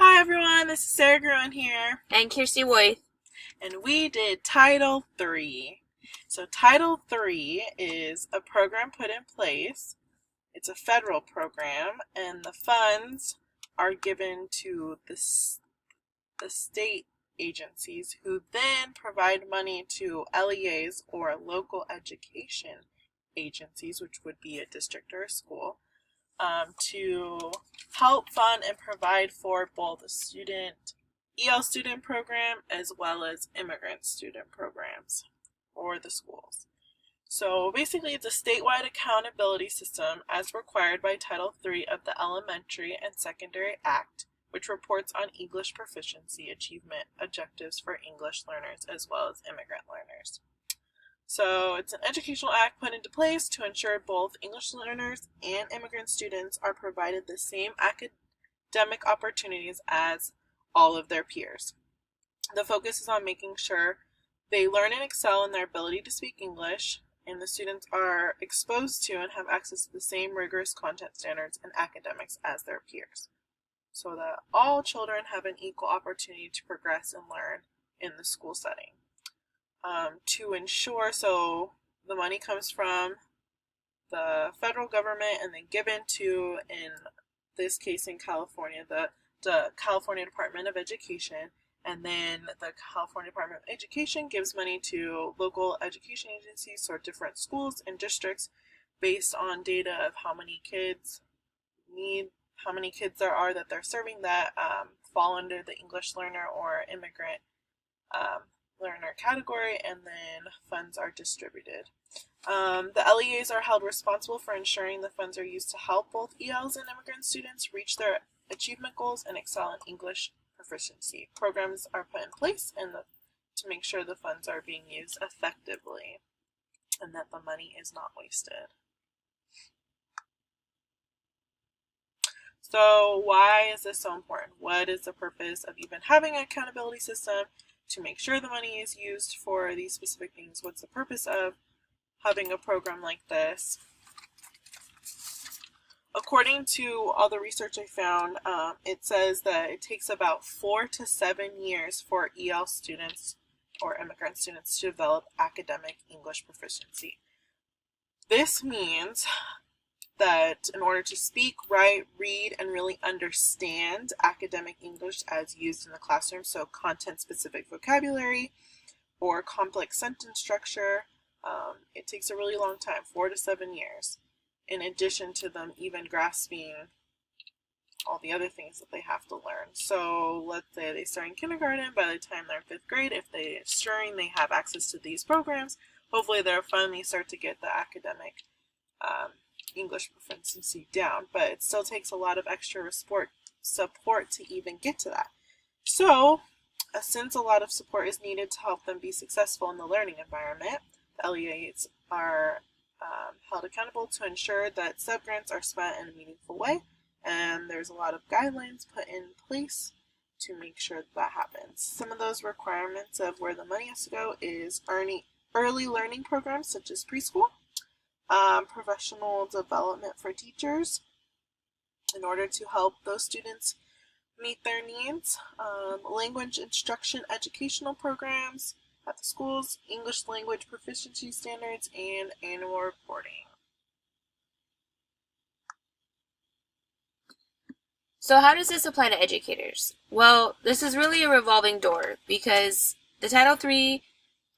Hi everyone, this is Sarah Gruen here, And Kirsty Woy. and we did Title III. So Title III is a program put in place. It's a federal program, and the funds are given to the state agencies who then provide money to LEAs or local education agencies, which would be a district or a school, to help fund and provide for both a EL student program as well as immigrant student programs for the schools. So basically, it's a statewide accountability system as required by Title III of the Elementary and Secondary Act, which reports on English proficiency achievement objectives for English learners as well as immigrant learners. So it's an educational act put into place to ensure both English learners and immigrant students are provided the same academic opportunities as all of their peers. The focus is on making sure they learn and excel in their ability to speak English, and the students are exposed to and have access to the same rigorous content standards and academics as their peers, so that all children have an equal opportunity to progress and learn in the school setting. To ensure, so the money comes from the federal government and then given to, in this case in California, the California Department of Education, and then the California Department of Education gives money to local education agencies or different schools and districts based on data of how many kids there are that they're serving that fall under the English learner or immigrant learner category, and then funds are distributed. The LEAs are held responsible for ensuring the funds are used to help both ELs and immigrant students reach their achievement goals and excel in English proficiency. Programs are put in place to make sure the funds are being used effectively and that the money is not wasted. So why is this so important? What is the purpose of even having an accountability system to make sure the money is used for these specific things? What's the purpose of having a program like this? According to all the research I found, it says that it takes about 4 to 7 years for EL students or immigrant students to develop academic English proficiency. This means that in order to speak, write, read, and really understand academic English as used in the classroom, so content-specific vocabulary or complex sentence structure, it takes a really long time, 4 to 7 years, in addition to them even grasping all the other things that they have to learn. So let's say they start in kindergarten, by the time they're in 5th grade, if they're ensuring they have access to these programs, hopefully they'll finally start to get the academic English proficiency down, but it still takes a lot of extra support to even get to that. So, since a lot of support is needed to help them be successful in the learning environment, the LEAs are held accountable to ensure that sub-grants are spent in a meaningful way, and there's a lot of guidelines put in place to make sure that happens. Some of those requirements of where the money has to go is early learning programs such as preschool, professional development for teachers in order to help those students meet their needs, language instruction educational programs at the schools, English language proficiency standards, and annual reporting. So how does this apply to educators? Well, this is really a revolving door because the Title III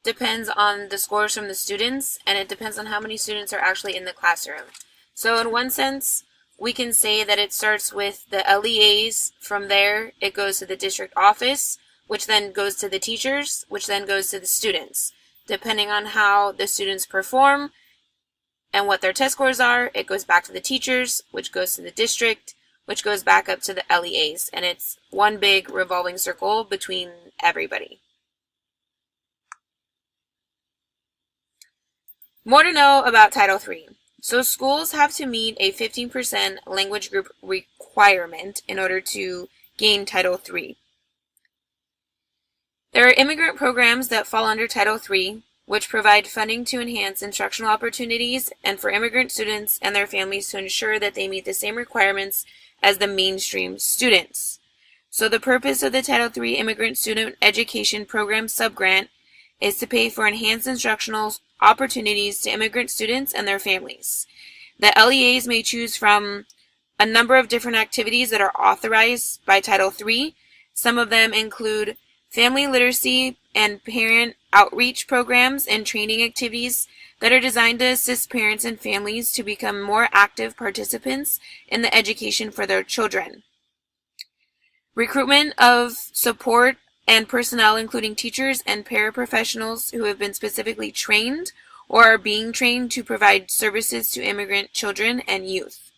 depends on the scores from the students, and it depends on how many students are actually in the classroom. So in one sense, we can say that it starts with the LEAs. From there, it goes to the district office, which then goes to the teachers, which then goes to the students. Depending on how the students perform and what their test scores are, it goes back to the teachers, which goes to the district, which goes back up to the LEAs. And it's one big revolving circle between everybody. More to know about Title III. So schools have to meet a 15% language group requirement in order to gain Title III. There are immigrant programs that fall under Title III, which provide funding to enhance instructional opportunities and for immigrant students and their families to ensure that they meet the same requirements as the mainstream students. So the purpose of the Title III Immigrant Student Education Program subgrant is to pay for enhanced instructional opportunities to immigrant students and their families. The LEAs may choose from a number of different activities that are authorized by Title III. Some of them include family literacy and parent outreach programs and training activities that are designed to assist parents and families to become more active participants in the education for their children. Recruitment of support and personnel, including teachers and paraprofessionals who have been specifically trained or are being trained to provide services to immigrant children and youth.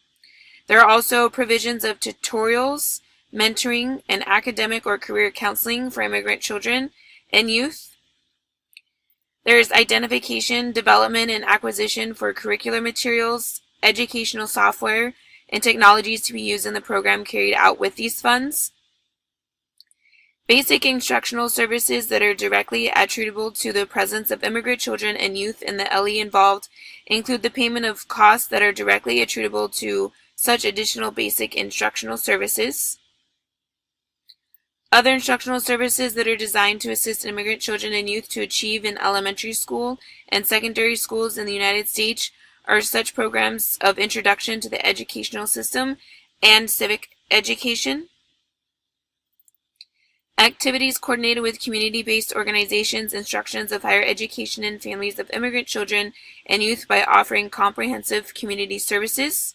There are also provisions of tutorials, mentoring, and academic or career counseling for immigrant children and youth. There is identification, development, and acquisition for curricular materials, educational software, and technologies to be used in the program carried out with these funds. Basic instructional services that are directly attributable to the presence of immigrant children and youth in the LE involved include the payment of costs that are directly attributable to such additional basic instructional services. Other instructional services that are designed to assist immigrant children and youth to achieve in elementary school and secondary schools in the United States are such programs of introduction to the educational system and civic education. Activities coordinated with community-based organizations, instructions of higher education and families of immigrant children and youth by offering comprehensive community services.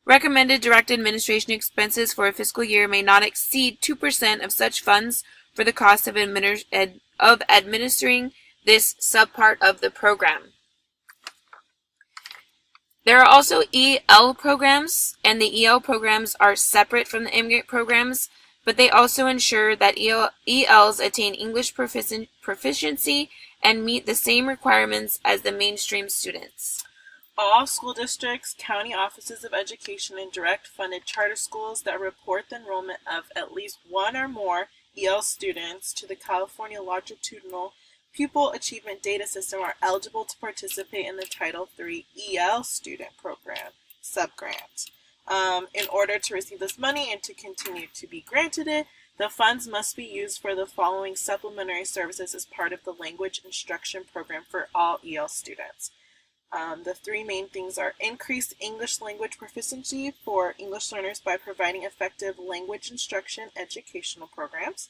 Recommended direct administration expenses for a fiscal year may not exceed 2% of such funds for the cost of administering this subpart of the program. There are also EL programs, and the EL programs are separate from the immigrant programs, but they also ensure that ELs attain English proficiency and meet the same requirements as the mainstream students. All school districts, county offices of education, and direct funded charter schools that report the enrollment of at least one or more EL students to the California Longitudinal Pupil Achievement Data System are eligible to participate in the Title III EL Student Program subgrant. In order to receive this money and to continue to be granted it, the funds must be used for the following supplementary services as part of the language instruction program for all EL students. The three main things are increased English language proficiency for English learners by providing effective language instruction educational programs.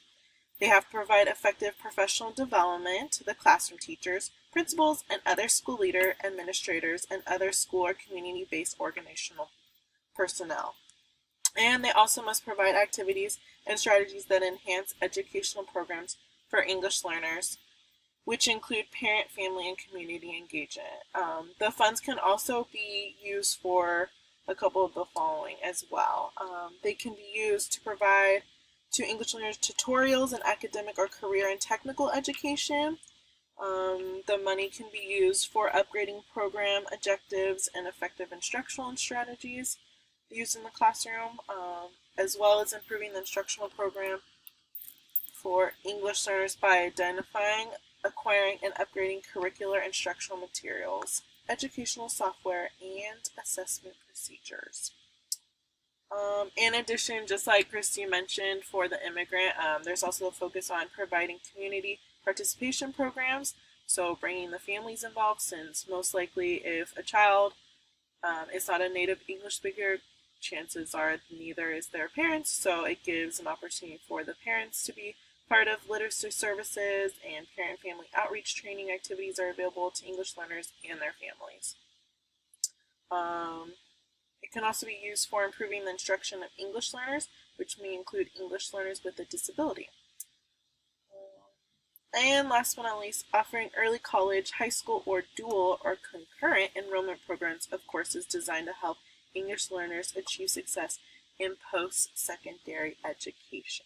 They have to provide effective professional development to the classroom teachers, principals, and other school leader, administrators, and other school or community-based organizational personnel. And they also must provide activities and strategies that enhance educational programs for English learners, which include parent, family, and community engagement. The funds can also be used for a couple of the following as well. They can be used to provide to English learners tutorials in academic or career and technical education. The money can be used for upgrading program objectives and effective instructional strategies used in the classroom, as well as improving the instructional program for English learners by identifying, acquiring, and upgrading curricular instructional materials, educational software, and assessment procedures. In addition, just like Christy mentioned, for the immigrant, there's also a focus on providing community participation programs, so bringing the families involved, since most likely if a child is not a native English speaker, chances are neither is their parents, so it gives an opportunity for the parents to be part of literacy services, and parent-family outreach training activities are available to English learners and their families. It can also be used for improving the instruction of English learners, which may include English learners with a disability. And last but not least, offering early college, high school, or dual or concurrent enrollment programs of courses designed to help English learners achieve success in post-secondary education.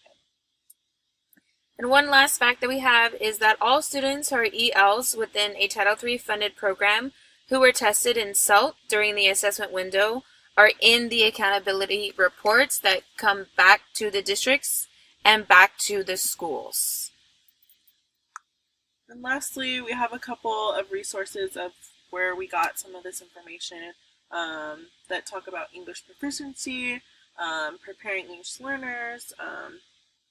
And one last fact that we have is that all students who are ELs within a Title III funded program who were tested in SELT during the assessment window are in the accountability reports that come back to the districts and back to the schools. And lastly, we have a couple of resources of where we got some of this information that talk about English proficiency. preparing English learners,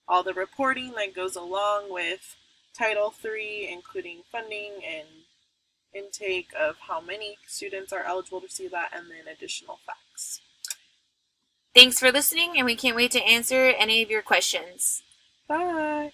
all the reporting that goes along with Title III, including funding and intake of how many students are eligible to receive that, and then additional facts. Thanks for listening, and we can't wait to answer any of your questions. Bye!